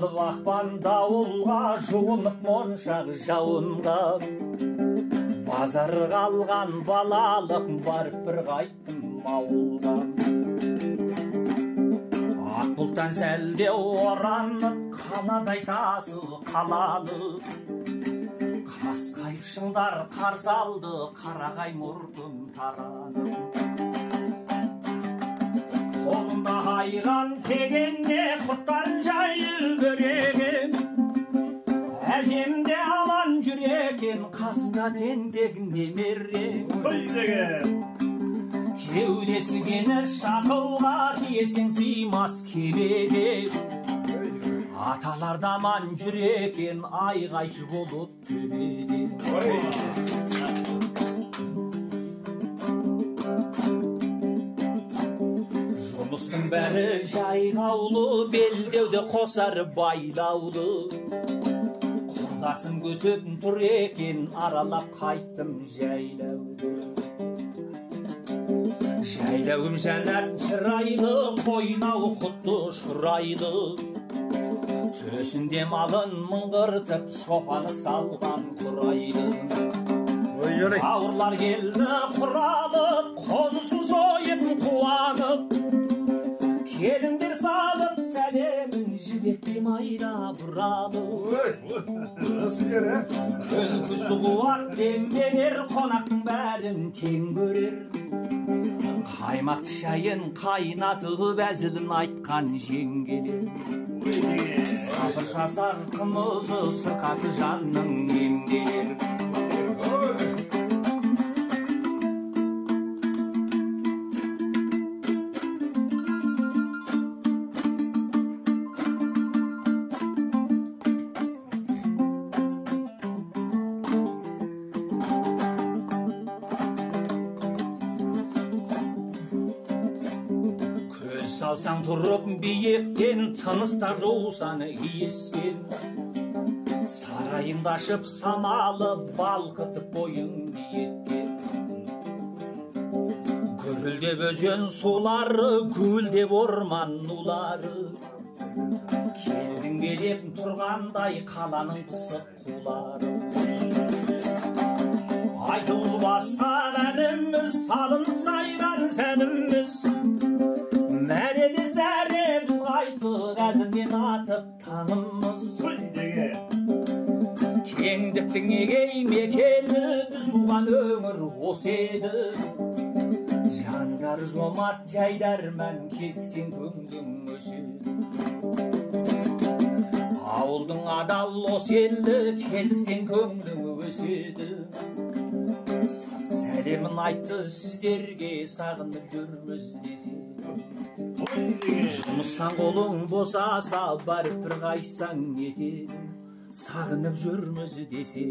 алып ақпан дауылға, жуынып моншақ жауынға. Базар қалған балалық, барып бір қайттым ауылға. Ақ бұлттан сәлде оранып, қаладай тасыл қаланып. Қасқайып шыңдар қарсы алды, қарағай мұртым таранып. Қолымда айран тегенде, құрттарын жайы көрегем. Әжемде алан жүрекен, қасында тентек немере. Кеудесі кені шақылға, тиесең сыймас кемеге. Аталар даман жүрекен, айғайшы болып төбеде. Жұмыстың бәрі жайғаулы, белдеуді қосар байлаулы. Құрдасым көтетін тұр екен, аралап қайттым жайлауды. Жайлауым жәнат жырайлы, қойнауы құтты шұрайлы. Төсінде малын мұңғыртып, шопаны салған құрайлы. Ауырлар келді құралып, қозысын сойып қуанып. Келіндер салып сәлемін, жібекте майда бұралып. Күлкісі қуат демберер, қонақтың бәрін тең көрер. Қаймақты шайын қайнатып, әзілін айтқан жеңгелер. Сабыр сасар қымызы, сырқаты жанның емдер. Салсаң тұрып биіктен, тыныстан жусан иістен. Сарайыңды ашып самалы, балқытып бойыңды еткен. Гүрілдеп өзен сулары, гүлдеп орман нулары. Келдің келеп тұрғандай қаланың пысық қулары. Айтыл басқан әніміз, салынып сайран сәніміз. Мәреде сәрі біз қайтып, әзірден атып танымыз. Кеңдіктің егей мекені, біз туған өңір осы еді. Жандар жомарт жайдарман, кезіксең көңдің өседі. Ауылдың адал осы елді, кезіксең көңдің өседі. Сәлемін айтты сіздерге, сағынып жүрміз десе. Жұмыстан қолың босаса, барып бір қайсаң етеді. Сағынып жүрміз десе.